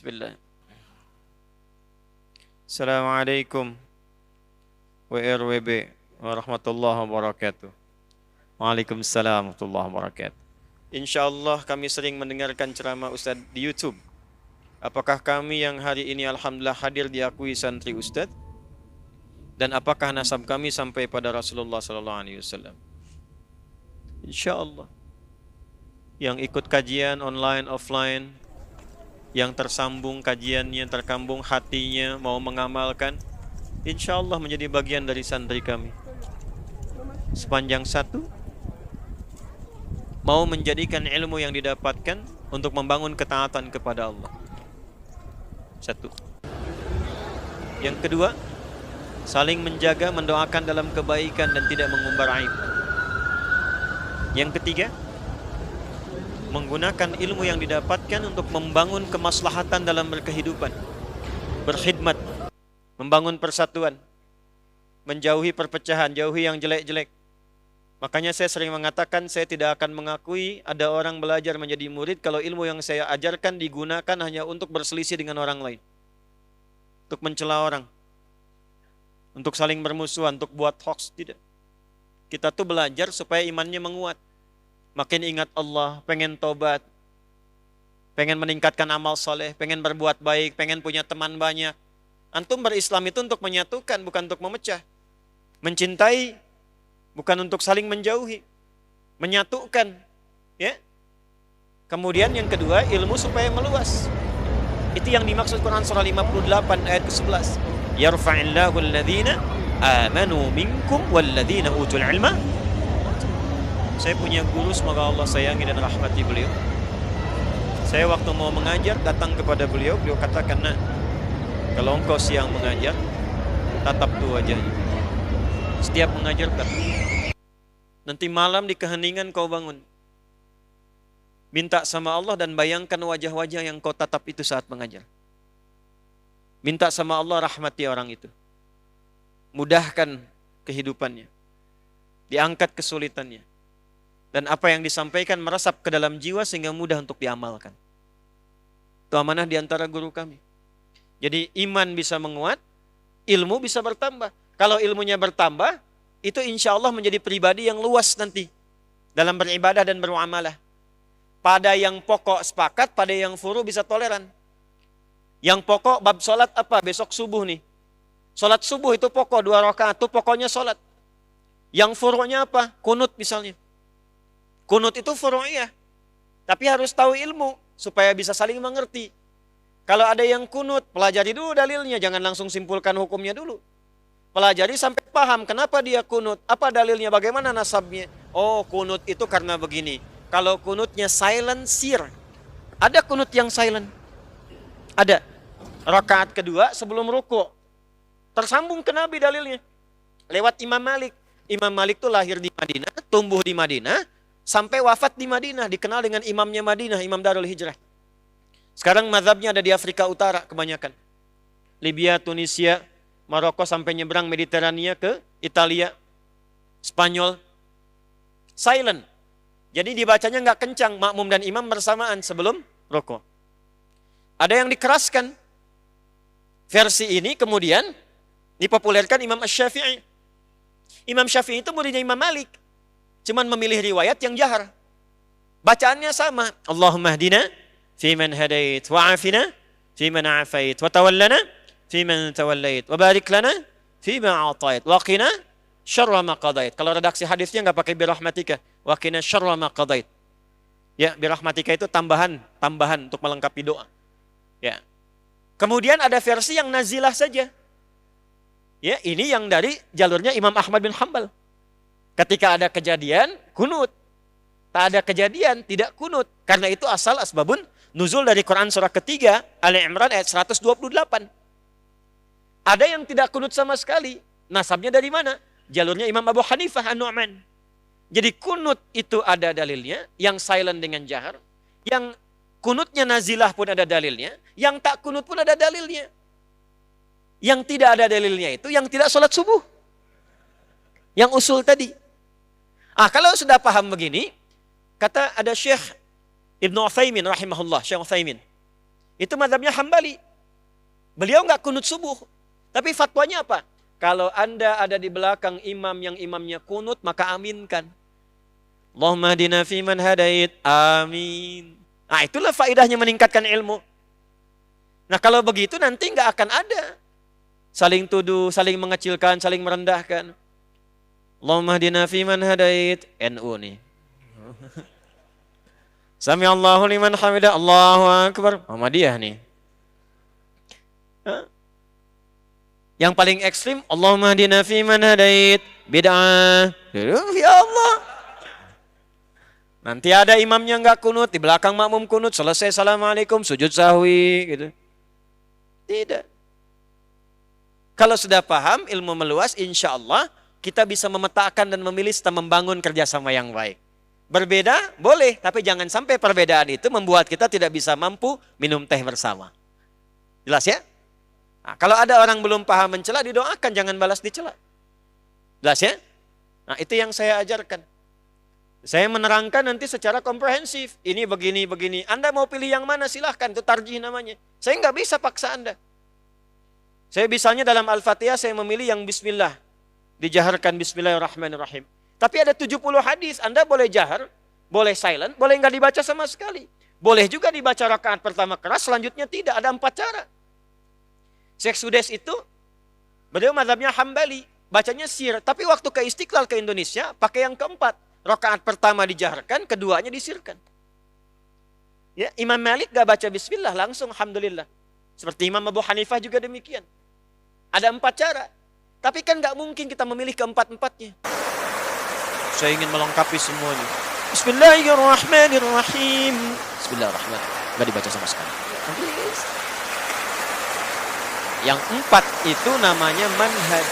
Bismillah. Assalamualaikum WRWB warahmatullahi wabarakatuh. Waalaikumsalam warahmatullahi wabarakatuh. Insyaallah kami sering mendengarkan ceramah Ustaz di YouTube. Apakah kami yang hari ini alhamdulillah hadir diakui santri Ustaz? Dan apakah nasab kami sampai pada Rasulullah sallallahu alaihi wasallam? Insyaallah. Yang ikut kajian online offline, yang tersambung kajiannya, terkambung hatinya, mau mengamalkan, insya Allah menjadi bagian dari santri kami. Sepanjang satu, mau menjadikan ilmu yang didapatkan untuk membangun ketaatan kepada Allah. Satu. Yang kedua, saling menjaga, mendoakan dalam kebaikan dan tidak mengumbar aib. Yang ketiga, menggunakan ilmu yang didapatkan untuk membangun kemaslahatan dalam berkehidupan, berkhidmat, membangun persatuan, menjauhi perpecahan, jauhi yang jelek-jelek. Makanya saya sering mengatakan saya tidak akan mengakui ada orang belajar menjadi murid kalau ilmu yang saya ajarkan digunakan hanya untuk berselisih dengan orang lain, untuk mencela orang, untuk saling bermusuhan, untuk buat hoax. Tidak. Kita tuh belajar supaya imannya menguat, makin ingat Allah, pengen tobat, pengen meningkatkan amal soleh, pengen berbuat baik, pengen punya teman banyak. Antum berislam itu untuk menyatukan, bukan untuk memecah. Mencintai, bukan untuk saling menjauhi. Menyatukan. Ya. Kemudian yang kedua, ilmu supaya meluas. Itu yang dimaksud Quran surah 58 ayat ke-11. Yarfa'illahu alladhina amanu minkum walladhina utul ilma. Saya punya guru, semoga Allah sayangi dan rahmati beliau. Saya waktu mau mengajar datang kepada beliau, beliau katakan, "Nah, kalau engkau siang mengajar, tatap tuh wajahnya. Setiap mengajar tatap. Nanti malam di keheningan kau bangun. Minta sama Allah dan bayangkan wajah-wajah yang kau tatap itu saat mengajar. Minta sama Allah rahmati orang itu. Mudahkan kehidupannya. Diangkat kesulitannya. Dan apa yang disampaikan meresap ke dalam jiwa sehingga mudah untuk diamalkan." Itu amanah di antara guru kami. Jadi iman bisa menguat, ilmu bisa bertambah. Kalau ilmunya bertambah, itu insya Allah menjadi pribadi yang luas nanti dalam beribadah dan bermuamalah. Pada yang pokok sepakat, pada yang furu bisa toleran. Yang pokok bab sholat apa? Besok subuh nih. Sholat subuh itu pokok 2 rakaat, itu pokoknya sholat. Yang furu'nya apa? Kunut misalnya. Kunut itu furu'iyah, tapi harus tahu ilmu supaya bisa saling mengerti. Kalau ada yang kunut, pelajari dulu dalilnya, jangan langsung simpulkan hukumnya dulu. Pelajari sampai paham kenapa dia kunut, apa dalilnya, bagaimana nasabnya. Oh, kunut itu karena begini. Kalau kunutnya silent sir, ada kunut yang silent. Ada. Rakaat kedua sebelum ruku. Tersambung ke Nabi dalilnya. Lewat Imam Malik. Imam Malik itu lahir di Madinah, tumbuh di Madinah, sampai wafat di Madinah, dikenal dengan imamnya Madinah, Imam Darul Hijrah. Sekarang mazhabnya ada di Afrika Utara kebanyakan. Libya, Tunisia, Maroko sampai nyebrang Mediterania ke Italia, Spanyol. Silent. Jadi dibacanya nggak kencang, makmum dan imam bersamaan sebelum rukuk. Ada yang dikeraskan. Versi ini kemudian dipopulerkan Imam Asy-Syafi'i. Imam Syafi'i itu muridnya Imam Malik. Cuman memilih riwayat yang jahar. Bacaannya sama. Allahumma hdina fiman hadait wa afina fiman afait wa tawallana fiman tawallait wa barik lana fima a'tait wa qina syarra ma qadait. Kalau redaksi hadisnya enggak pakai birahmatika, wa qina syarra ma qadait. Ya, birahmatika itu tambahan untuk melengkapi doa. Ya. Kemudian ada versi yang nazilah saja. Ya, ini yang dari jalurnya Imam Ahmad bin Hanbal. Ketika ada kejadian, kunut. Tak ada kejadian, tidak kunut. Karena itu asal asbabun nuzul dari Quran surah ketiga, Ali Imran ayat 128. Ada yang tidak kunut sama sekali. Nasabnya dari mana? Jalurnya Imam Abu Hanifah An-Nu'man. Jadi kunut itu ada dalilnya, yang silent dengan jahar. Yang kunutnya nazilah pun ada dalilnya. Yang tak kunut pun ada dalilnya. Yang tidak ada dalilnya itu yang tidak sholat subuh. Yang usul tadi. Kalau sudah paham begini, kata ada Syekh Ibnu Utsaimin rahimahullah, Syekh Utsaimin. Itu mazhabnya Hambali. Beliau nggak kunut subuh. Tapi fatwanya apa? Kalau Anda ada di belakang imam yang imamnya kunut, maka aminkan. Allahumma hadina fiman hadait. Amin. Nah, itulah faedahnya meningkatkan ilmu. Nah, kalau begitu nanti nggak akan ada saling tuduh, saling mengecilkan, saling merendahkan. Allahumma hadina fiman hadait. NU nih. Sami Allahu liman hamidah. Allahu akbar. Muhammadiyah nih. Yang paling ekstrim, Allahumma hadina fiman hadait. Bid'ah. Ya Allah. Nanti ada imamnya nggak kunut, di belakang makmum kunut, selesai assalamualaikum, sujud sahwi, gitu. Tidak. Kalau sudah paham, ilmu meluas, insya Allah kita bisa memetakan dan memilih serta membangun kerjasama yang baik. Berbeda, boleh, tapi jangan sampai perbedaan itu membuat kita tidak bisa mampu minum teh bersama. Jelas ya? Nah, kalau ada orang belum paham mencela, didoakan, jangan balas dicela. Jelas ya? Nah, itu yang saya ajarkan. Saya menerangkan nanti secara komprehensif. Ini begini, begini. Anda mau pilih yang mana silahkan, itu tarjih namanya. Saya nggak bisa paksa Anda. Saya misalnya dalam Al-Fatihah saya memilih yang bismillah. Dijaharkan bismillahirrahmanirrahim. Tapi ada 70 hadis, Anda boleh jahar, boleh silent, boleh nggak dibaca sama sekali. Boleh juga dibaca rakaat pertama keras, selanjutnya tidak. Ada 4 cara. Syekh Sudes itu, beliau mazhabnya Hambali, bacanya sir. Tapi waktu ke Istiqlal ke Indonesia, pakai yang keempat. Rakaat pertama dijaharkan, keduanya disirkan. Ya, Imam Malik gak baca bismillah, langsung alhamdulillah. Seperti Imam Abu Hanifah juga demikian. Ada 4 cara. Tapi kan gak mungkin kita memilih keempat-empatnya. Saya ingin melengkapi semuanya. Bismillahirrahmanirrahim. Bismillahirrahmanirrahim. Gak dibaca sama sekali. Yang 4 itu namanya manhaj.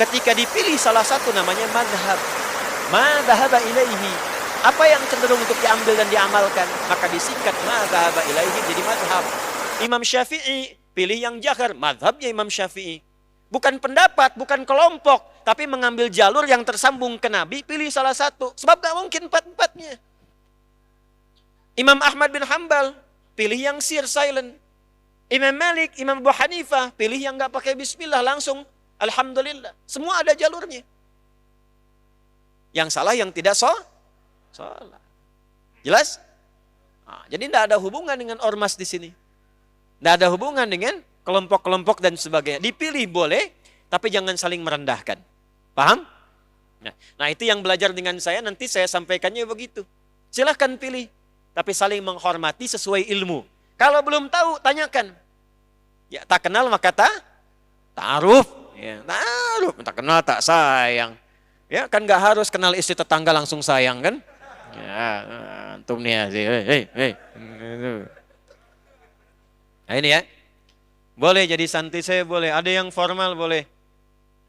Ketika dipilih salah satu namanya madhab. Ma dhahaba ilaihi. Apa yang cenderung untuk diambil dan diamalkan, maka disingkat ma dhahaba ilaihi jadi madhab. Imam Syafi'i pilih yang jahar, madhabnya Imam Syafi'i. Bukan pendapat, bukan kelompok, tapi mengambil jalur yang tersambung ke Nabi, pilih salah satu. Sebab gak mungkin 4-4-nya. Imam Ahmad bin Hanbal pilih yang sir, silent. Imam Malik, Imam Abu Hanifah pilih yang gak pakai bismillah, langsung alhamdulillah. Semua ada jalurnya. Yang salah yang tidak salah. Jelas? Nah, jadi tidak ada hubungan dengan ormas di sini. Tidak ada hubungan dengan kelompok-kelompok dan sebagainya. Dipilih boleh, tapi jangan saling merendahkan. Paham? Nah, itu yang belajar dengan saya, nanti saya sampaikannya begitu. Silahkan pilih, tapi saling menghormati sesuai ilmu. Kalau belum tahu, tanyakan. Ya, tak kenal maka ta'aruf. Ya, ta'aruf, tak kenal tak sayang. Ya kan nggak harus kenal istri tetangga langsung sayang kan? Ya, antum nih ya, hei. Nah ini ya, boleh jadi santri saya boleh. Ada yang formal boleh.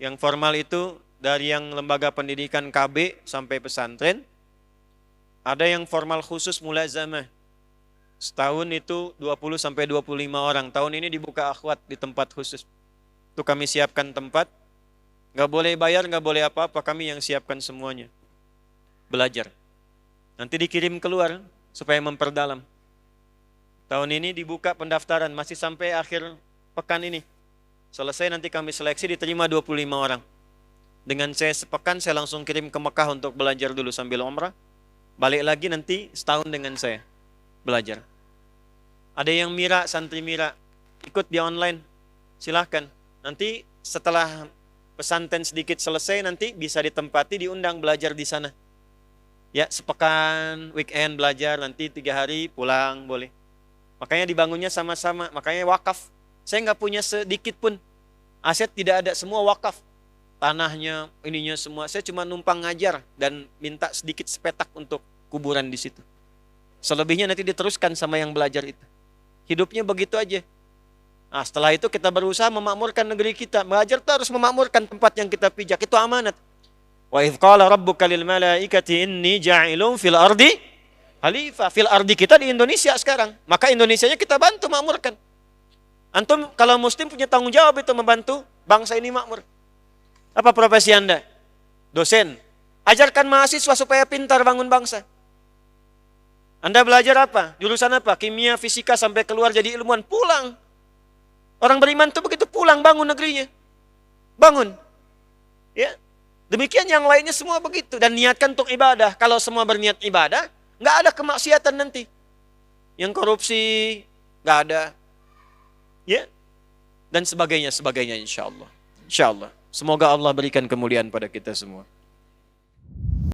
Yang formal itu dari yang lembaga pendidikan KB sampai pesantren. Ada yang formal khusus mulazamah. Setahun itu 20 sampai 25 orang. Tahun ini dibuka akhwat di tempat khusus. Itu kami siapkan tempat. Nggak boleh bayar, nggak boleh apa-apa, kami yang siapkan semuanya. Belajar. Nanti dikirim keluar supaya memperdalam. Tahun ini dibuka pendaftaran, masih sampai akhir pekan ini. Selesai nanti kami seleksi, diterima 25 orang. Dengan saya sepekan, saya langsung kirim ke Mekah untuk belajar dulu sambil umrah. Balik lagi nanti setahun dengan saya belajar. Ada yang mira, santri mira, ikut di online, silahkan. Nanti setelah pesantren sedikit selesai nanti bisa ditempati, diundang belajar di sana. Ya, sepekan, weekend belajar, nanti 3 hari pulang boleh. Makanya dibangunnya sama-sama, makanya wakaf. Saya nggak punya sedikit pun aset, tidak ada, semua wakaf. Tanahnya, ininya semua. Saya cuma numpang ngajar dan minta sedikit sepetak untuk kuburan di situ. Selebihnya nanti diteruskan sama yang belajar itu. Hidupnya begitu aja. Nah, setelah itu kita berusaha memakmurkan negeri kita. Belajar itu harus memakmurkan tempat yang kita pijak. Itu amanat. Wa idh qala rabbuka lil malaikati inni ja'ilun fil ardi khalifah. Fil ardi kita di Indonesia sekarang. Maka Indonesianya kita bantu makmurkan. Antum kalau muslim punya tanggung jawab itu membantu bangsa ini makmur. Apa profesi Anda? Dosen. Ajarkan mahasiswa supaya pintar bangun bangsa. Anda belajar apa? Jurusan apa? Kimia, fisika, sampai keluar jadi ilmuwan. Pulang. Orang beriman itu begitu pulang, bangun negerinya. Bangun. Ya. Demikian yang lainnya semua begitu. Dan niatkan untuk ibadah. Kalau semua berniat ibadah, nggak ada kemaksiatan nanti. Yang korupsi, nggak ada. Ya. Dan sebagainya, insya Allah. Insya Allah. Semoga Allah berikan kemuliaan pada kita semua.